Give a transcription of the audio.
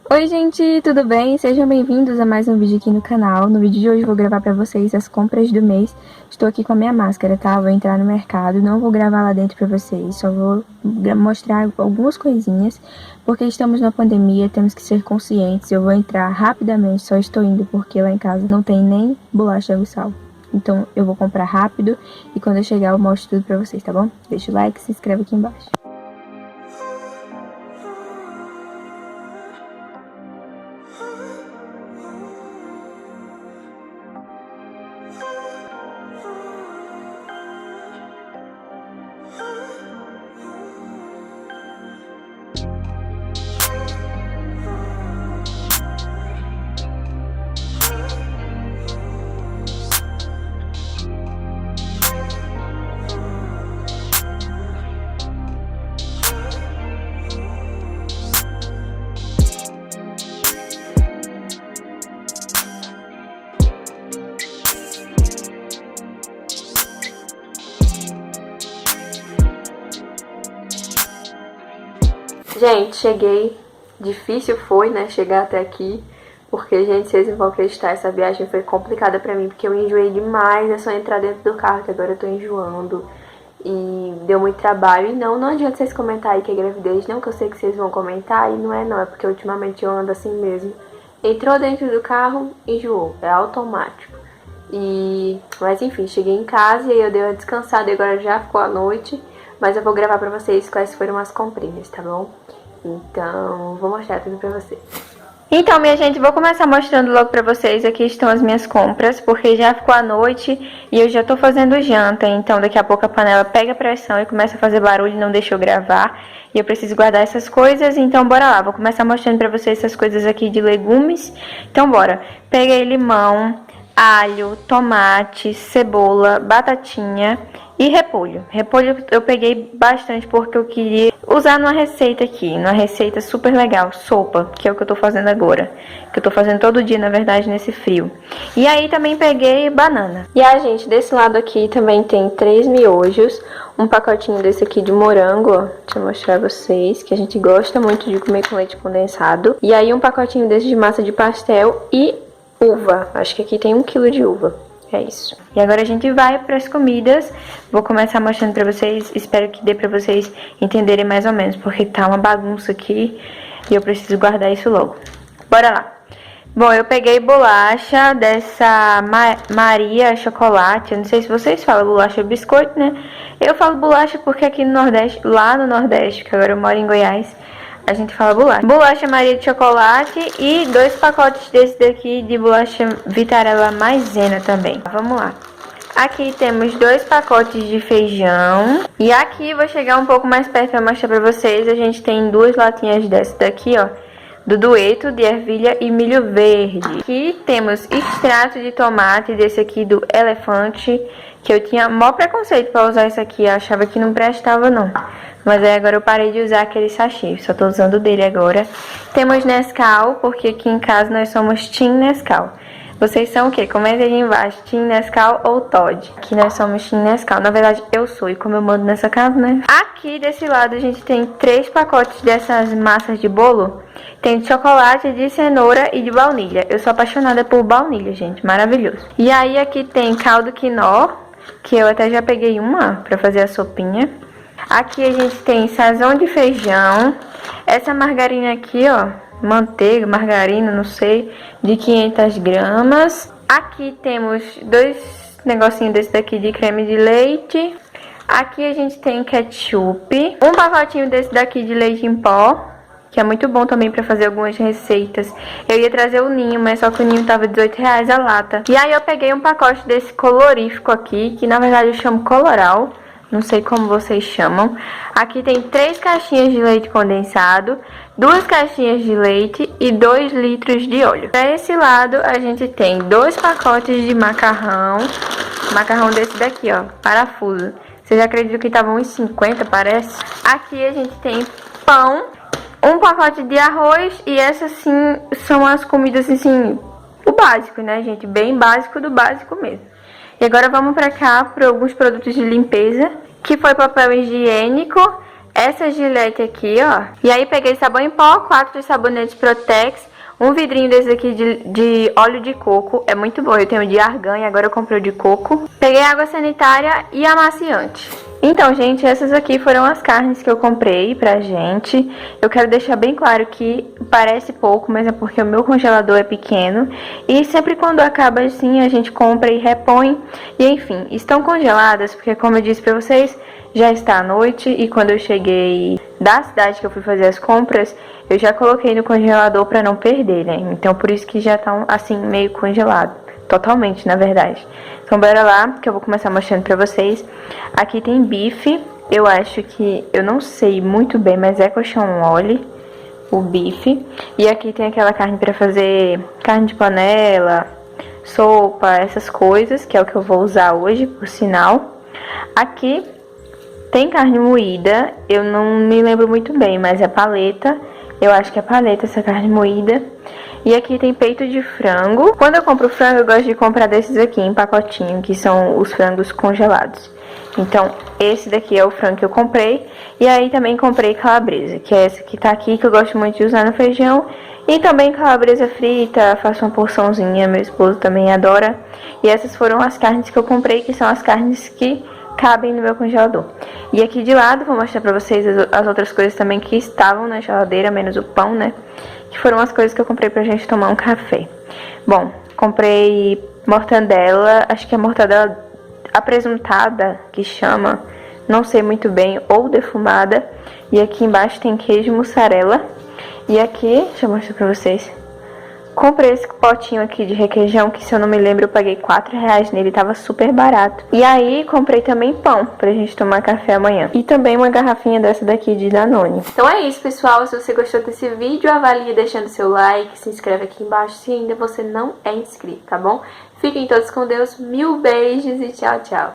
Oi gente, tudo bem? Sejam bem-vindos a mais um vídeo aqui no canal. No vídeo de hoje eu vou gravar pra vocês as compras do mês. Estou aqui com a minha máscara, tá? Vou entrar no mercado, não vou gravar lá dentro pra vocês, só vou mostrar algumas coisinhas, porque estamos na pandemia, temos que ser conscientes. Eu vou entrar rapidamente, só estou indo porque lá em casa não tem nem bolacha água e sal. Então eu vou comprar rápido e quando eu chegar eu mostro tudo pra vocês, tá bom? Deixa o like e se inscreve aqui embaixo. Gente, cheguei. Difícil foi, né, chegar até aqui. Porque, gente, vocês não vão acreditar, essa viagem foi complicada pra mim. Porque eu enjoei demais, é só entrar dentro do carro, que agora eu tô enjoando. E deu muito trabalho. E não adianta vocês comentarem que é gravidez. Não, que eu sei que vocês vão comentar. E não, é porque ultimamente eu ando assim mesmo. Entrou dentro do carro, enjoou. É automático. Mas enfim, cheguei em casa e aí eu dei uma descansada e agora já ficou a noite. Mas eu vou gravar pra vocês quais foram as comprinhas, tá bom? Então, vou mostrar tudo pra vocês. Então, minha gente, vou começar mostrando logo pra vocês. Aqui estão as minhas compras, porque já ficou a noite e eu já tô fazendo janta. Então, daqui a pouco a panela pega pressão e começa a fazer barulho e não deixa eu gravar. E eu preciso guardar essas coisas, então bora lá. Vou começar mostrando pra vocês essas coisas aqui de legumes. Então, bora. Peguei limão, alho, tomate, cebola, batatinha e repolho. Repolho eu peguei bastante porque eu queria usar numa receita aqui, numa receita super legal, sopa, que é o que eu tô fazendo agora. Que eu tô fazendo todo dia, na verdade, nesse frio. E aí também peguei banana. E a gente, desse lado aqui também tem 3 miojos, um pacotinho desse aqui de morango, ó. Deixa eu mostrar pra vocês, que a gente gosta muito de comer com leite condensado. E aí um pacotinho desse de massa de pastel e uva. Acho que aqui tem 1 quilo de uva. É isso. E agora a gente vai para as comidas. Vou começar mostrando pra vocês. Espero que dê pra vocês entenderem mais ou menos, porque tá uma bagunça aqui e eu preciso guardar isso logo. Bora lá. Bom, eu peguei bolacha dessa Maria Chocolate. Eu não sei se vocês falam bolacha ou biscoito, né? Eu falo bolacha porque aqui no Nordeste, lá no Nordeste, que agora eu moro em Goiás, a gente fala bolacha. Bolacha Maria de chocolate e 2 pacotes desse daqui de bolacha Vitarella Maisena também. Vamos lá. Aqui temos 2 pacotes de feijão. E aqui, vou chegar um pouco mais perto para mostrar para vocês. A gente tem 2 latinhas dessa daqui, ó. Do dueto, de ervilha e milho verde. Aqui temos extrato de tomate desse aqui do Elefante, que eu tinha maior preconceito para usar isso aqui. Eu achava que não prestava, não. Mas aí agora eu parei de usar aquele sachê, só tô usando dele agora. Temos Nescau, porque aqui em casa nós somos Team Nescau. Vocês são o quê? Comenta aí embaixo, Team Nescau ou Toddy. Aqui nós somos Team Nescau. Na verdade, eu sou, e como eu mando nessa casa, né? Aqui desse lado a gente tem 3 pacotes dessas massas de bolo. Tem de chocolate, de cenoura e de baunilha. Eu sou apaixonada por baunilha, gente. Maravilhoso. E aí aqui tem caldo quinó, que eu até já peguei uma pra fazer a sopinha. Aqui a gente tem sazão de feijão. Essa margarina aqui, ó, manteiga, margarina, não sei, de 500 gramas. Aqui temos 2 negocinhos desse daqui de creme de leite. Aqui a gente tem ketchup. Um pacotinho desse daqui de leite em pó, que é muito bom também pra fazer algumas receitas. Eu ia trazer o ninho, mas só que o ninho tava R$18 a lata. E aí eu peguei um pacote desse colorífico aqui, que na verdade eu chamo Coloral. Não sei como vocês chamam. Aqui tem 3 caixinhas de leite condensado, 2 caixinhas de leite e 2 litros de óleo. Para esse lado a gente tem 2 pacotes de macarrão. Macarrão desse daqui, ó, parafuso. Vocês acreditam que estavam uns 50, parece? Aqui a gente tem pão, um pacote de arroz e essas sim são as comidas assim, o básico, né, gente? Bem básico do básico mesmo. E agora vamos pra cá para alguns produtos de limpeza, que foi papel higiênico, essa Gillette aqui, ó. E aí peguei sabão em pó, 4 sabonetes Protex, um vidrinho desse aqui de óleo de coco. É muito bom, eu tenho de argan e agora eu comprei o de coco. Peguei água sanitária e amaciante. Então, gente, essas aqui foram as carnes que eu comprei pra gente. Eu quero deixar bem claro que parece pouco, mas é porque o meu congelador é pequeno. E sempre quando acaba assim, a gente compra e repõe. E enfim, estão congeladas porque, como eu disse pra vocês, já está à noite. E quando eu cheguei da cidade que eu fui fazer as compras, eu já coloquei no congelador pra não perder, né? Então, por isso que já estão assim, meio congelado. Totalmente, na verdade. Então, bora lá, que eu vou começar mostrando pra vocês. Aqui tem bife. Eu acho que... eu não sei muito bem, mas é coxão mole, o bife. E aqui tem aquela carne pra fazer carne de panela, sopa, essas coisas, que é o que eu vou usar hoje, por sinal. Aqui tem carne moída. Eu não me lembro muito bem, mas é paleta. Eu acho que é paleta essa carne moída. E aqui tem peito de frango. Quando eu compro frango, eu gosto de comprar desses aqui em pacotinho, que são os frangos congelados. Então, esse daqui é o frango que eu comprei. E aí também comprei calabresa, que é essa que tá aqui, que eu gosto muito de usar no feijão. E também calabresa frita, faço uma porçãozinha, meu esposo também adora. E essas foram as carnes que eu comprei, que são as carnes que cabem no meu congelador. E aqui de lado, vou mostrar pra vocês as outras coisas também que estavam na geladeira, menos o pão, né? Que foram as coisas que eu comprei pra gente tomar um café. Bom, comprei mortadela, acho que é mortadela apresuntada, que chama, não sei muito bem, ou defumada. E aqui embaixo tem queijo mussarela. E aqui, deixa eu mostrar pra vocês. Comprei esse potinho aqui de requeijão, que se eu não me lembro eu paguei R$4 nele, tava super barato. E aí comprei também pão pra gente tomar café amanhã. E também uma garrafinha dessa daqui de Danone. Então é isso, pessoal. Se você gostou desse vídeo, avalie deixando seu like, se inscreve aqui embaixo se ainda você não é inscrito, tá bom? Fiquem todos com Deus, mil beijos e tchau, tchau.